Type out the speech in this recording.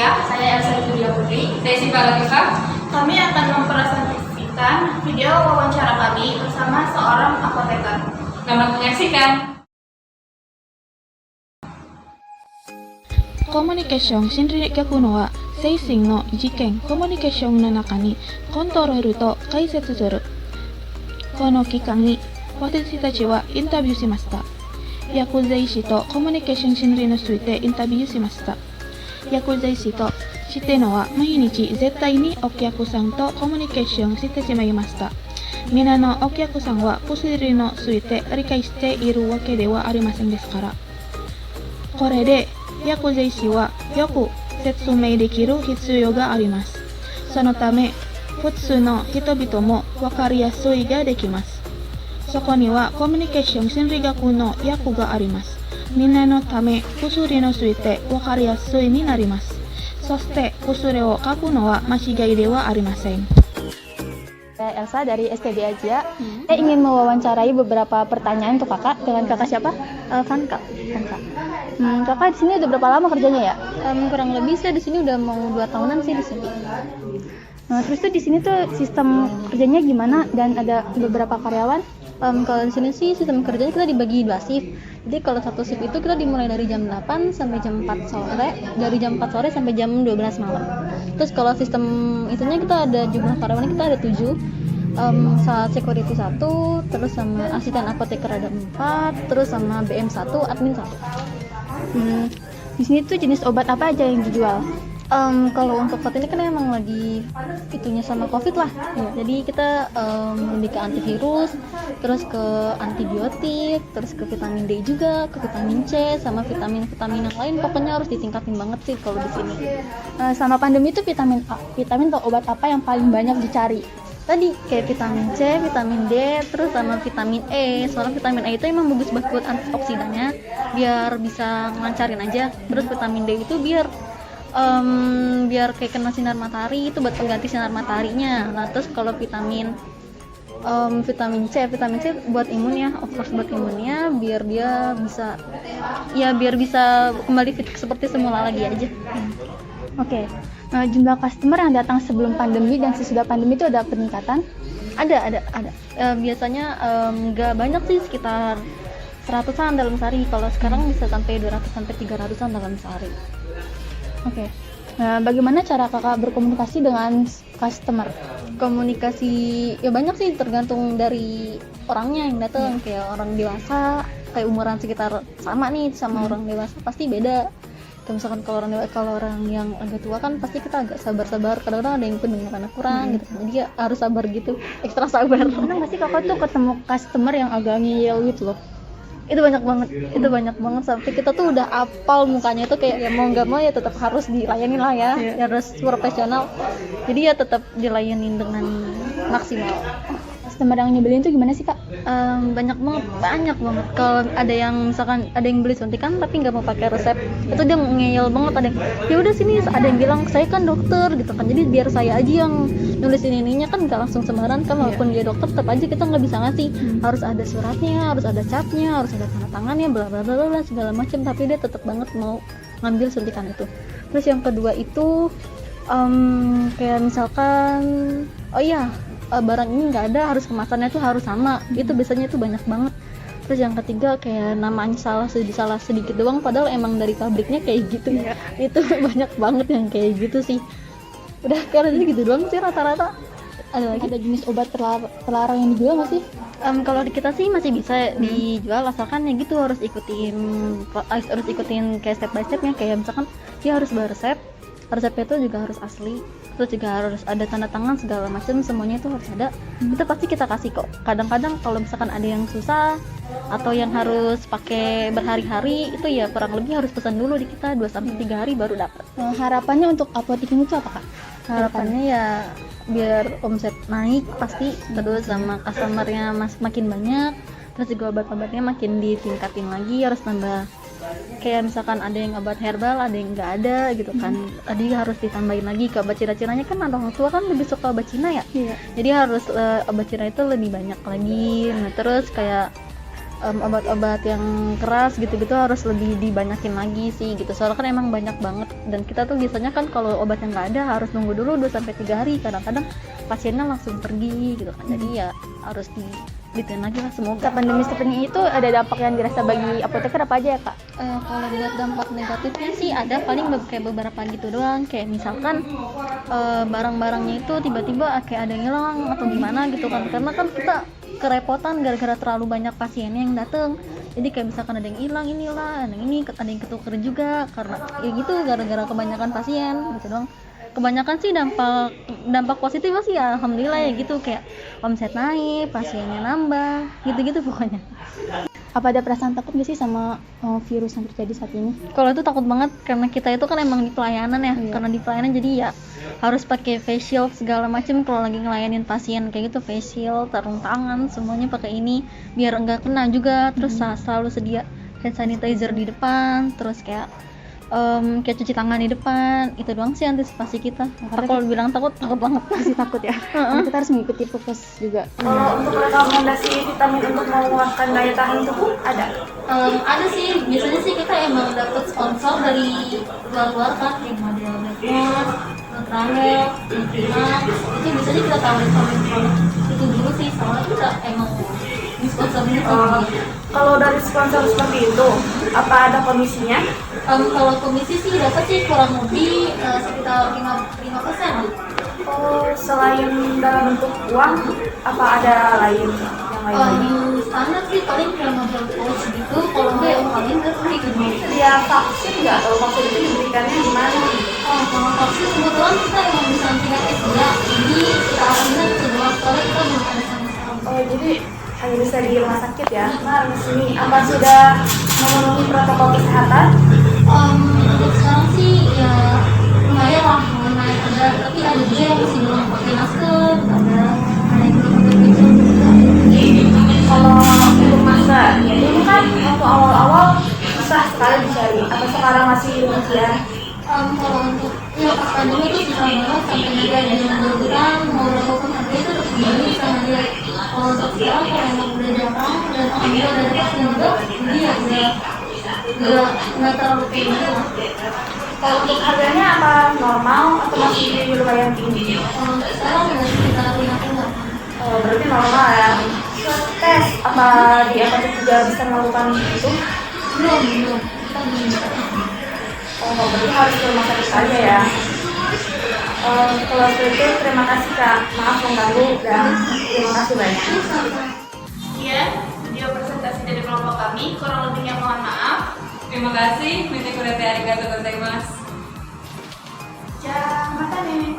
Asia. Saya Elsa Julia Putri. Saya Siva Latifah. Kami akan mempresentasikan video wawancara kami bersama seorang apoteker. Selamat menyaksikan. Communication Shinri Gyaku wa Seishin no Jiken Communication no naka ni Control to kaisetsu suru. この期間に私たちはインタビューしました。薬剤師とコミュニケーション心理についてインタビューしました。薬剤師としてのは毎日絶対にお客さんとコミュニケーションしてしまいました。皆のお客さんは薬について理解しているわけではありませんですから。これで薬剤師はよく説明できる必要があります。そのため普通の人々も分かりやすいができます。そこにはコミュニケーション心理学の役があります。みんなのため薬について分かりやすいになります。そして薬を書くのは間違いではありません。Elsa dari STB Asia. Saya ingin mewawancarai beberapa pertanyaan untuk kakak. Dengan kakak siapa? Vanka. Kakak di sini udah berapa lama kerjanya ya? Kurang lebih saya di sini udah mau 2 tahunan sih di sini. Nah, terus tuh di sini tuh sistem kerjanya gimana dan ada beberapa karyawan? Kalau di sini sih sistem kerjanya kita dibagi 2 shift. Jadi kalau satu shift itu kita dimulai dari jam 8 sampai jam 4 sore, dari jam 4 sore sampai jam 12 malam. Terus kalau sistem itunya kita ada jumlah karyawannya kita ada 7. Saat security 1, terus sama asisten apoteker ada 4, terus sama BM 1, admin 1. Di sini tuh jenis obat apa aja yang dijual? Kalau untuk saat ini kan emang lagi itunya sama COVID lah ya. Jadi kita lebih ke antivirus, terus ke antibiotik, terus ke vitamin D juga, ke vitamin C, sama vitamin yang lain. Pokoknya harus ditingkatin banget sih kalau di sini. Sama pandemi itu vitamin atau obat apa yang paling banyak dicari? Tadi kayak vitamin C, vitamin D, terus sama vitamin E. Soalnya vitamin E itu emang bagus buat antioksidannya, biar bisa ngelancarin aja. Terus vitamin D itu biar kayak kena sinar matahari, itu buat pengganti sinar mataharinya. Nah terus kalau vitamin C buat imun ya, of course buat imunnya, biar dia bisa kembali fit seperti semula lagi aja. Oke. Jumlah customer yang datang sebelum pandemi dan sesudah pandemi itu ada peningkatan? Ada. Biasanya nggak banyak sih, sekitar 100-an dalam sehari. Kalau sekarang bisa sampai 200 sampai 300-an dalam sehari. Oke. Nah, bagaimana cara kakak berkomunikasi dengan customer? Komunikasi ya banyak sih, tergantung dari orangnya yang datang. Kayak orang dewasa, kayak umuran sekitar sama nih sama orang dewasa pasti beda. Kayak misalkan kalau orang yang agak tua kan pasti kita agak sabar. Kadang-kadang ada yang pendengarannya kurang gitu. Jadi ya harus sabar gitu, ekstra sabar. Pernah nggak sih kakak tuh ketemu customer yang agak ngeyel gitu loh? Itu banyak banget sampai kita tuh udah apal mukanya itu, kayak ya mau nggak mau ya tetap harus dilayani lah ya, harus profesional. Jadi ya tetap dilayani dengan maksimal. Customer yang nyebelin tuh gimana sih kak? Banyak banget. Kalau ada yang misalkan ada yang beli suntikan tapi nggak mau pakai resep, itu dia ngeyel banget. Ada yang ya udah sini, ada yang bilang saya kan dokter gitu kan, jadi biar saya aja yang nulis ininya, kan nggak langsung sembarangan kan, walaupun dia dokter tetap aja kita nggak bisa ngasih. Harus ada suratnya, harus ada capnya, harus ada tanda tangannya, bla bla bla segala macam, tapi dia tetap banget mau ngambil suntikan itu. Terus yang kedua itu kayak misalkan barang ini nggak ada, harus kemasannya tuh harus sama. Itu biasanya tuh banyak banget. Terus yang ketiga kayak namanya salah sedikit doang, padahal emang dari pabriknya kayak gitu. Itu banyak banget yang kayak gitu sih. Udah kayak gitu doang sih rata-rata. Ada jenis obat terlarang yang dijual nggak sih? Kalau di kita sih masih bisa dijual, asalkan ya gitu harus ikutin kayak step by stepnya. Kayak misalkan dia harus beresep, resepnya itu juga harus asli, terus juga harus ada tanda tangan segala macam, semuanya itu harus ada. Itu pasti kita kasih kok. Kadang-kadang kalau misalkan ada yang susah atau yang harus pakai berhari-hari, itu ya kurang lebih harus pesan dulu di kita 2-3 hari baru dapat. Harapannya untuk apotek ini tuh apa kak? Harapannya ya biar omset naik pasti, terus sama customernya makin banyak, terus juga obat-obatnya makin ditingkatin lagi, harus nambah. Kayak misalkan ada yang obat herbal, ada yang nggak ada gitu kan. Tadi harus ditambahin lagi ke obat Cina-Cinanya, kan orang tua kan lebih suka obat Cina ya. Jadi harus obat Cina itu lebih banyak lagi. Nah terus kayak obat-obat yang keras gitu-gitu harus lebih dibanyakin lagi sih gitu, soalnya kan emang banyak banget dan kita tuh biasanya kan kalau obat yang nggak ada harus nunggu dulu 2-3 hari, kadang-kadang pasiennya langsung pergi gitu kan, jadi ya harus ditekan lagi lah semoga. Pandemi seperti ini itu ada dampak yang dirasa bagi apoteker apa aja ya kak? Kalau buat dampak negatifnya sih ada paling kayak beberapa gitu doang, kayak misalkan barang-barangnya itu tiba-tiba kayak ada yang hilang atau gimana gitu kan, karena kan kita kerepotan gara-gara terlalu banyak pasien yang datang, jadi kayak misalkan ada yang hilang inilah, ada yang ketuker juga karena ya gitu gara-gara kebanyakan pasien gitu doang. Kebanyakan sih dampak positifnya sih ya alhamdulillah ya gitu, kayak omset naik, pasiennya nambah, gitu-gitu pokoknya. Apa ada perasaan takut nggak sih sama virus yang terjadi saat ini? Kalau itu takut banget karena kita itu kan emang di pelayanan ya, Iya. karena di pelayanan jadi ya harus pakai face shield segala macam kalau lagi ngelayanin pasien kayak gitu, face shield, sarung tangan, semuanya pakai ini biar enggak kena juga, terus selalu sedia hand sanitizer di depan, terus kayak cuci tangan di depan, itu doang sih antisipasi kita. Kalau bilang takut banget. Masih takut ya? Karena kita harus mengikuti prokes juga. Kalau untuk rekomendasi vitamin untuk menguatkan daya tahan tubuh ada? Ada sih, biasanya sih kita emang dapat sponsor dari luar kan, kayak model Blackmore, Nutrahel, Nutrimax, itu biasanya kita tawarin produk itu dulu sih, soalnya kita emang disponsorin sih. Kalau dari sponsor seperti itu, apa ada komisinya? Kalau komisi sih dapat sih kurang lebih sekitar 5%. Oh, selain dalam bentuk uang, apa ada lain yang lain? Standar sih paling kayak model coach gitu, kalau enggak yang paling free gitu. Dia vaksin nggak? Kalau vaksin itu diberikannya di mana? Kalau vaksin kebetulan kita emang bisa anti-rabies ya, jadi kita alaminya kedua soalnya kita belum ada sama sekali. Oh, jadi hanya bisa di rumah sakit ya? Nah, di sini apa sudah memenuhi protokol kesehatan? Untuk sekarang sih ya lumayan lah, lumayan ada, tapi ada juga yang masih belum pakai masker, ada yang belum pakai face shield. Kalau untuk masker, ya dulu kan waktu awal-awal susah sekali dicari. Apa sekarang masih demikian? Kalau untuk ya pas pandemi itu susah banget sampai juga ada yang berbulan mau berapapun harga itu tetap bisa aja. Kalau untuk sekarang kalau emang udah jarang dan alhamdulillah udah ada pasien juga, jadi ya nggak terlalu kayak gitu lah. Kalau untuk harganya apa normal atau masih lumayan tinggi? Sekarang udah sekitar 50-an. Oh, berarti normal ya. Tes apa di apotek juga bisa melakukan itu? Belum kita belum bisa. Oh, berarti harus ke rumah sakit aja ya. Kalau seperti itu terima kasih Kak. Maaf mengganggu dan terima kasih banyak. Iya, video presentasi dari kelompok kami. Kurang lebihnya mohon maaf. Terima kasih. Mete kurete arigatou gozaimasu. Jangan mata nih.